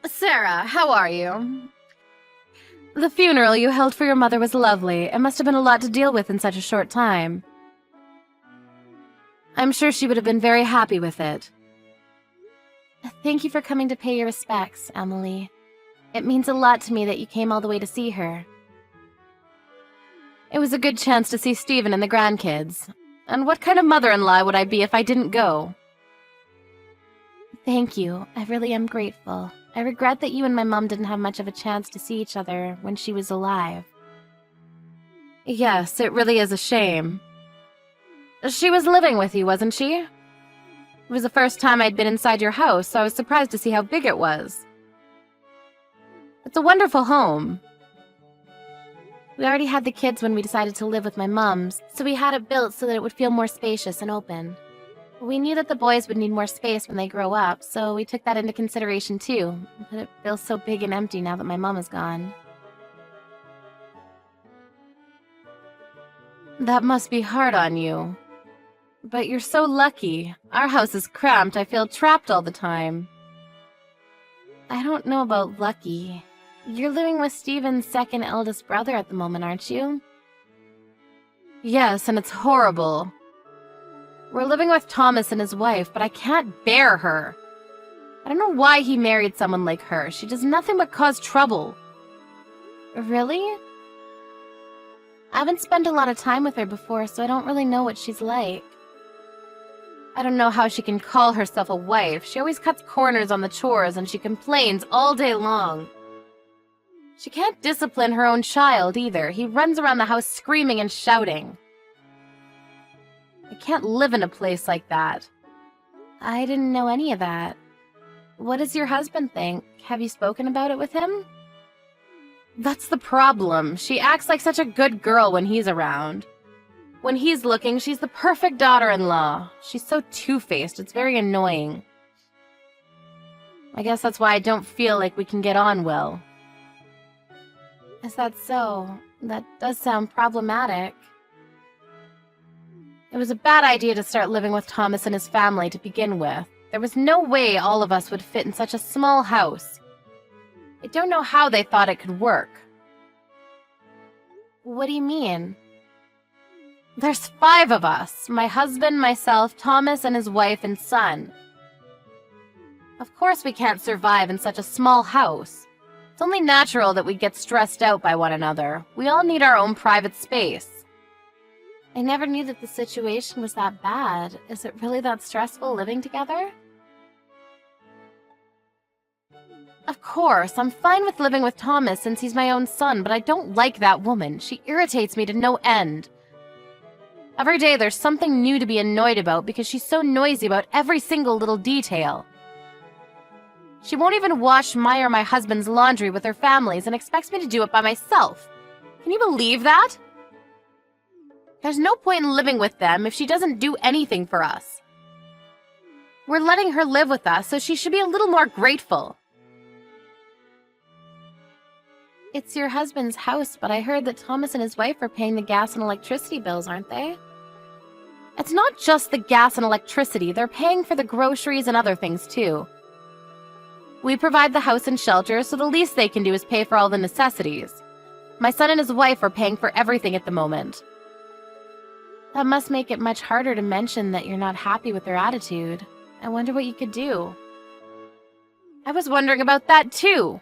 Sarah, how are you? The funeral you held for your mother was lovely. It must have been a lot to deal with in such a short time. I'm sure she would have been very happy with it. Thank you for coming to pay your respects, Emily. It means a lot to me that you came all the way to see her. It was a good chance to see Stephen and the grandkids. And what kind of mother-in-law would I be if I didn't go? Thank you. I really am grateful. I regret that you and my mom didn't have much of a chance to see each other when she was alive. Yes, it really is a shame. She was living with you, wasn't she? It was the first time I'd been inside your house, so I was surprised to see how big it was. It's a wonderful home. We already had the kids when we decided to live with my mom's, so we had it built so that it would feel more spacious and open. We knew that the boys would need more space when they grow up, so we took that into consideration too, but it feels so big and empty now that my mom is gone. That must be hard on you. But you're so lucky. Our house is cramped. I feel trapped all the time. I don't know about lucky. You're living with Stephen's second eldest brother at the moment, aren't you? Yes, and it's horrible. We're living with Thomas and his wife, but I can't bear her. I don't know why he married someone like her. She does nothing but cause trouble. Really? I haven't spent a lot of time with her before, so I don't really know what she's like. I don't know how she can call herself a wife. She always cuts corners on the chores and she complains all day long. She can't discipline her own child either. He runs around the house screaming and shouting. I can't live in a place like that. I didn't know any of that. What does your husband think? Have you spoken about it with him? That's the problem. She acts like such a good girl when he's around. When he's looking, she's the perfect daughter-in-law. She's so two-faced, it's very annoying. I guess that's why I don't feel like we can get on well. Is that so? That does sound problematic. It was a bad idea to start living with Thomas and his family to begin with. There was no way all of us would fit in such a small house. I don't know how they thought it could work. What do you mean? There's 5 of us. My husband, myself, Thomas, and his wife and son. Of course we can't survive in such a small house. It's only natural that we get stressed out by one another. We all need our own private space. I never knew that the situation was that bad. Is it really that stressful living together? Of course, I'm fine with living with Thomas since he's my own son, but I don't like that woman. She irritates me to no end. Every day there's something new to be annoyed about because she's so noisy about every single little detail. She won't even wash my or my husband's laundry with their families and expects me to do it by myself. Can you believe that? There's no point in living with them if she doesn't do anything for us. We're letting her live with us, so she should be a little more grateful. It's your husband's house, but I heard that Thomas and his wife are paying the gas and electricity bills, aren't they? It's not just the gas and electricity. They're paying for the groceries and other things, too. We provide the house and shelter, so the least they can do is pay for all the necessities. My son and his wife are paying for everything at the moment. That must make it much harder to mention that you're not happy with their attitude. I wonder what you could do. I was wondering about that, too.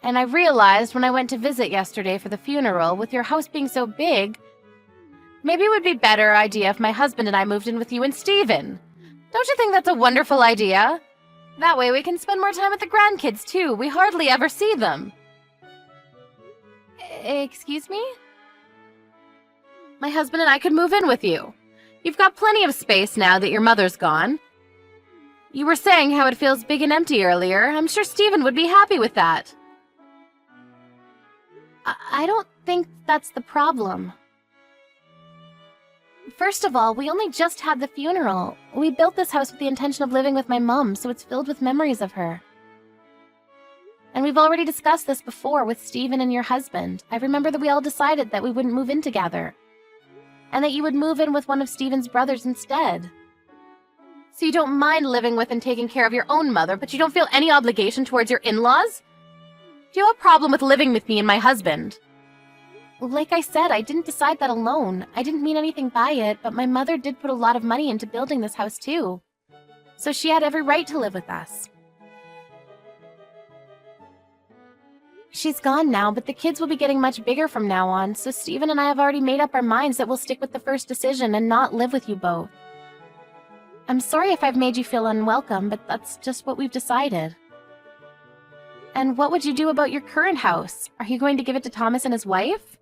And I realized when I went to visit yesterday for the funeral, with your house being so big, maybe it would be a better idea if my husband and I moved in with you and Stephen. Don't you think that's a wonderful idea? That way we can spend more time with the grandkids, too. We hardly ever see them. Excuse me? My husband and I could move in with you. You've got plenty of space now that your mother's gone. You were saying how it feels big and empty earlier. I'm sure Stephen would be happy with that. I don't think that's the problem. First of all, we only just had the funeral. We built this house with the intention of living with my mom, so it's filled with memories of her. And we've already discussed this before with Stephen and your husband. I remember that we all decided that we wouldn't move in together, and that you would move in with one of Stephen's brothers instead. So you don't mind living with and taking care of your own mother, but you don't feel any obligation towards your in-laws? Do you have a problem with living with me and my husband? Like I said, I didn't decide that alone. I didn't mean anything by it, but my mother did put a lot of money into building this house too. So she had every right to live with us. She's gone now, but the kids will be getting much bigger from now on, so Stephen and I have already made up our minds that we'll stick with the first decision and not live with you both. I'm sorry if I've made you feel unwelcome, but that's just what we've decided. And what would you do about your current house? Are you going to give it to Thomas and his wife?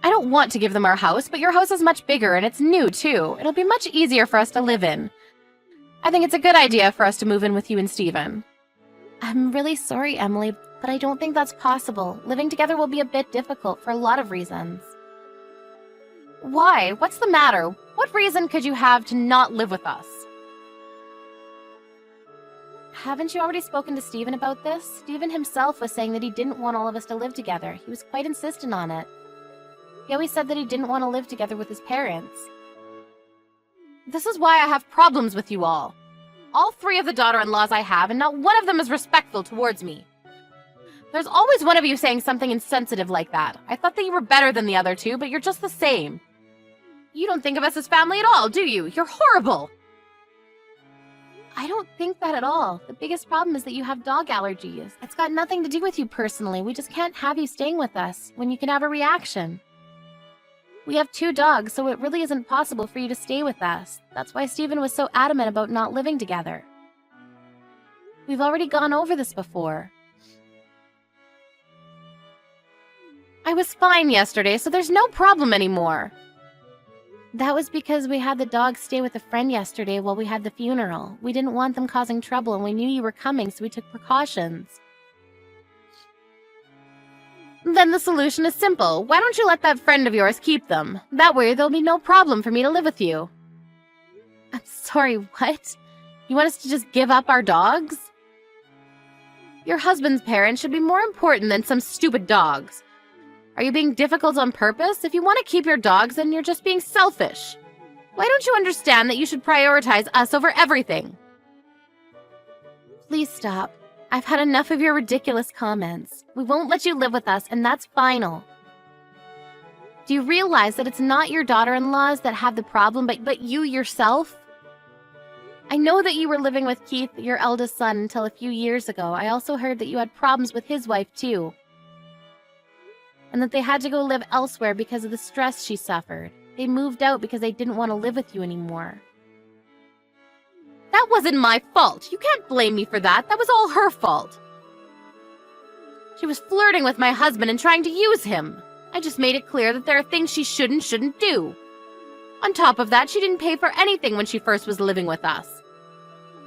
I don't want to give them our house, but your house is much bigger and it's new too. It'll be much easier for us to live in. I think it's a good idea for us to move in with you and Stephen. I'm really sorry, Emily, but I don't think that's possible. Living together will be a bit difficult for a lot of reasons. Why? What's the matter? What reason could you have to not live with us? Haven't you already spoken to Stephen about this? Stephen himself was saying that he didn't want all of us to live together. He was quite insistent on it. He always said that he didn't want to live together with his parents. This is why I have problems with you all. All 3 of the daughter-in-laws I have, and not one of them is respectful towards me. There's always one of you saying something insensitive like that. I thought that you were better than the other 2, but you're just the same. You don't think of us as family at all, do you? You're horrible. I don't think that at all. The biggest problem is that you have dog allergies. It's got nothing to do with you personally. We just can't have you staying with us when you can have a reaction. We have 2 dogs, so it really isn't possible for you to stay with us. That's why Stephen was so adamant about not living together. We've already gone over this before. I was fine yesterday, so there's no problem anymore. That was because we had the dogs stay with a friend yesterday while we had the funeral. We didn't want them causing trouble, and we knew you were coming, so we took precautions. Then the solution is simple. Why don't you let that friend of yours keep them? That way there'll be no problem for me to live with you. I'm sorry, what? You want us to just give up our dogs? Your husband's parents should be more important than some stupid dogs. Are you being difficult on purpose? If you want to keep your dogs, then you're just being selfish. Why don't you understand that you should prioritize us over everything? Please stop. I've had enough of your ridiculous comments. We won't let you live with us, and that's final. Do you realize that it's not your daughter-in-laws that have the problem, but you yourself? I know that you were living with Keith, your eldest son, until a few years ago. I also heard that you had problems with his wife, too. And that they had to go live elsewhere because of the stress she suffered. They moved out because they didn't want to live with you anymore. That wasn't my fault. You can't blame me for that. That was all her fault. She was flirting with my husband and trying to use him. I just made it clear that there are things she shouldn't do. On top of that, she didn't pay for anything when she first was living with us.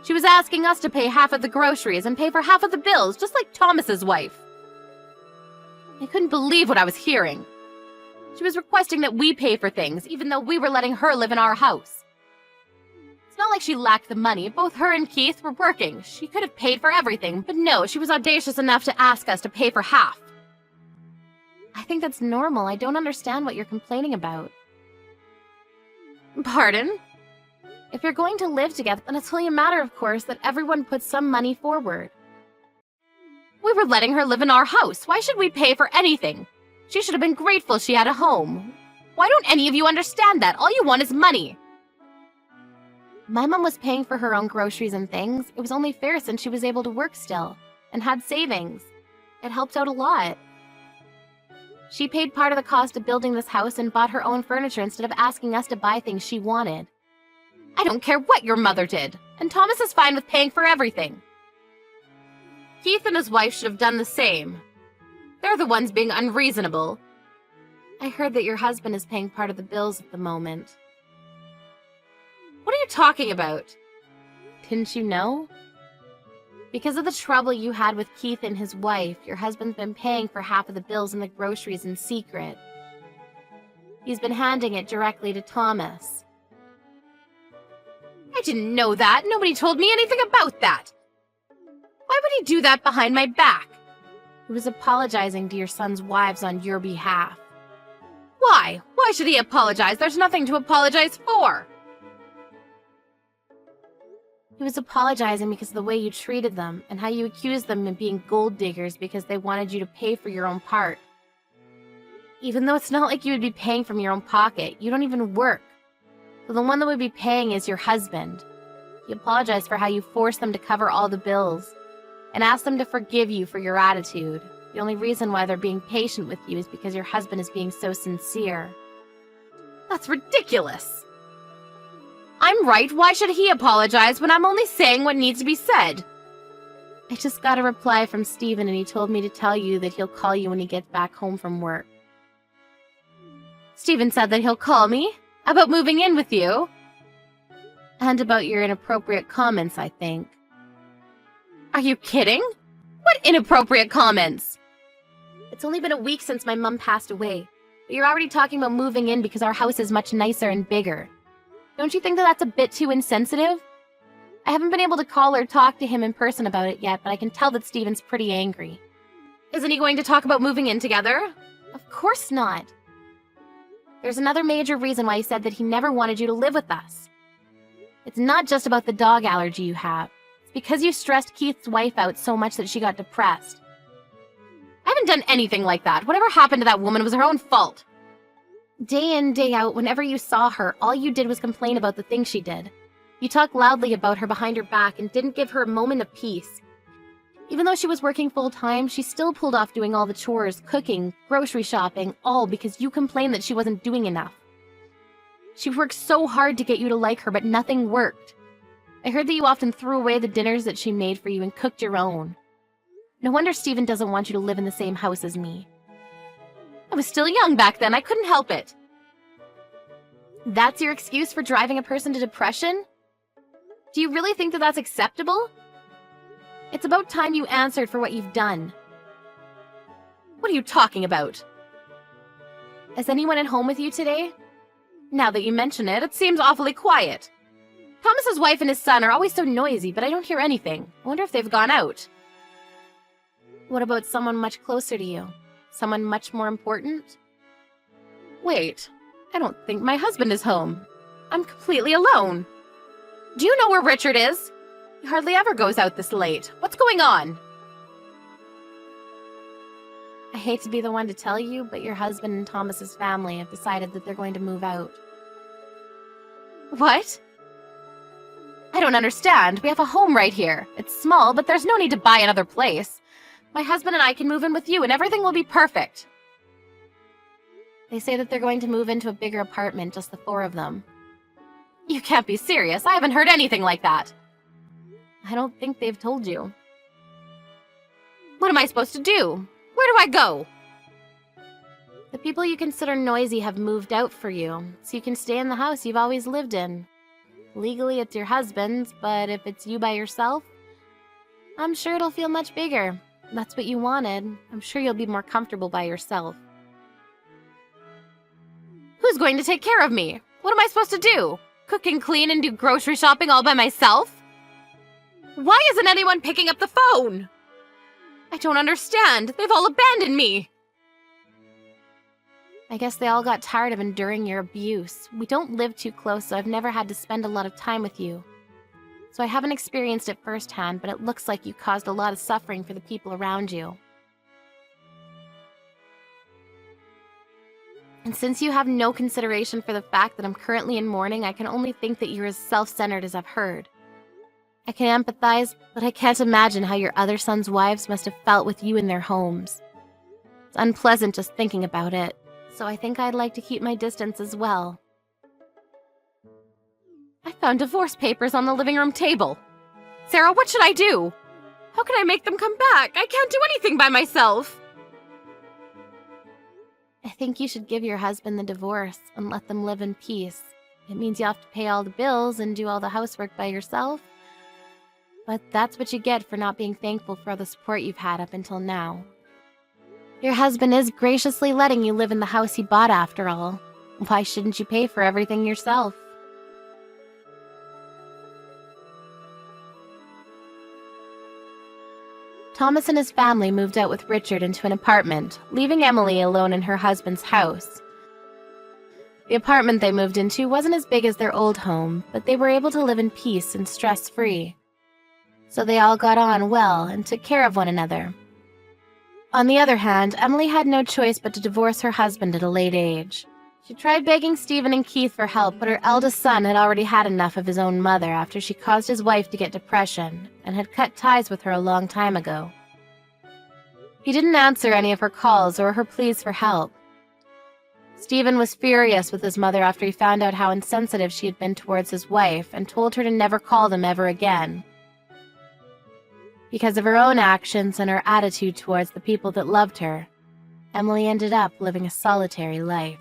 She was asking us to pay half of the groceries and pay for half of the bills, just like Thomas's wife. I couldn't believe what I was hearing. She was requesting that we pay for things, even though we were letting her live in our house. It's not like she lacked the money. Both her and Keith were working. She could have paid for everything, but no, she was audacious enough to ask us to pay for half. I think that's normal. I don't understand what you're complaining about. Pardon? If you're going to live together, then it's only a matter, of course, that everyone puts some money forward. We were letting her live in our house. Why should we pay for anything? She should have been grateful she had a home. Why don't any of you understand that? All you want is money. My mom was paying for her own groceries and things. It was only fair since she was able to work still and had savings. It helped out a lot. She paid part of the cost of building this house and bought her own furniture instead of asking us to buy things she wanted. I don't care what your mother did, and Thomas is fine with paying for everything. Keith and his wife should have done the same. They're the ones being unreasonable. I heard that your husband is paying part of the bills at the moment. What are you talking about? Didn't you know? Because of the trouble you had with Keith and his wife, your husband's been paying for half of the bills and the groceries in secret. He's been handing it directly to Thomas. I didn't know that. Nobody told me anything about that. Why would he do that behind my back? He was apologizing to your son's wives on your behalf. Why? Why should he apologize? There's nothing to apologize for. He was apologizing because of the way you treated them and how you accused them of being gold diggers because they wanted you to pay for your own part. Even though it's not like you would be paying from your own pocket, you don't even work. So the one that would be paying is your husband. He apologized for how you forced them to cover all the bills and asked them to forgive you for your attitude. The only reason why they're being patient with you is because your husband is being so sincere. That's ridiculous! I'm right, why should he apologize when I'm only saying what needs to be said? I just got a reply from Steven and he told me to tell you that he'll call you when he gets back home from work. Steven said that he'll call me? About moving in with you? And about your inappropriate comments, I think. Are you kidding? What inappropriate comments? It's only been a week since my mom passed away, but you're already talking about moving in because our house is much nicer and bigger. Don't you think that that's a bit too insensitive? I haven't been able to call or talk to him in person about it yet, but I can tell that Steven's pretty angry. Isn't he going to talk about moving in together? Of course not. There's another major reason why he said that he never wanted you to live with us. It's not just about the dog allergy you have. It's because you stressed Keith's wife out so much that she got depressed. I haven't done anything like that. Whatever happened to that woman was her own fault. Day in, day out, whenever you saw her, all you did was complain about the things she did. You talked loudly about her behind her back and didn't give her a moment of peace. Even though she was working full-time, she still pulled off doing all the chores, cooking, grocery shopping, all because you complained that she wasn't doing enough. She worked so hard to get you to like her, but nothing worked. I heard that you often threw away the dinners that she made for you and cooked your own. No wonder Steven doesn't want you to live in the same house as me. I was still young back then, I couldn't help it. That's your excuse for driving a person to depression? Do you really think that that's acceptable? It's about time you answered for what you've done. What are you talking about? Is anyone at home with you today? Now that you mention it, it seems awfully quiet. Thomas's wife and his son are always so noisy, but I don't hear anything. I wonder if they've gone out. What about someone much closer to you? Someone much more important? Wait, I don't think my husband is home. I'm completely alone. Do you know where Richard is? He hardly ever goes out this late. What's going on? I hate to be the one to tell you, but your husband and Thomas's family have decided that they're going to move out. What? I don't understand. We have a home right here. It's small, but there's no need to buy another place. My husband and I can move in with you and everything will be perfect. They say that they're going to move into a bigger apartment, just the four of them. You can't be serious. I haven't heard anything like that. I don't think they've told you. What am I supposed to do? Where do I go? The people you consider noisy have moved out for you, so you can stay in the house you've always lived in. Legally, it's your husband's, but if it's you by yourself, I'm sure it'll feel much bigger. That's what you wanted. I'm sure you'll be more comfortable by yourself. Who's going to take care of me? What am I supposed to do? Cook and clean and do grocery shopping all by myself? Why isn't anyone picking up the phone? I don't understand. They've all abandoned me. I guess they all got tired of enduring your abuse. We don't live too close, so I've never had to spend a lot of time with you. So I haven't experienced it firsthand, but it looks like you caused a lot of suffering for the people around you. And since you have no consideration for the fact that I'm currently in mourning, I can only think that you're as self-centered as I've heard. I can empathize, but I can't imagine how your other sons' wives must have felt with you in their homes. It's unpleasant just thinking about it, so I think I'd like to keep my distance as well. I found divorce papers on the living room table. Sarah, what should I do? How can I make them come back? I can't do anything by myself. I think you should give your husband the divorce and let them live in peace. It means you have to pay all the bills and do all the housework by yourself. But that's what you get for not being thankful for all the support you've had up until now. Your husband is graciously letting you live in the house he bought after all. Why shouldn't you pay for everything yourself? Thomas and his family moved out with Richard into an apartment, leaving Emily alone in her husband's house. The apartment they moved into wasn't as big as their old home, but they were able to live in peace and stress-free. So they all got on well and took care of one another. On the other hand, Emily had no choice but to divorce her husband at a late age. She tried begging Stephen and Keith for help, but her eldest son had already had enough of his own mother after she caused his wife to get depression and had cut ties with her a long time ago. He didn't answer any of her calls or her pleas for help. Stephen was furious with his mother after he found out how insensitive she had been towards his wife and told her to never call them ever again. Because of her own actions and her attitude towards the people that loved her, Emily ended up living a solitary life.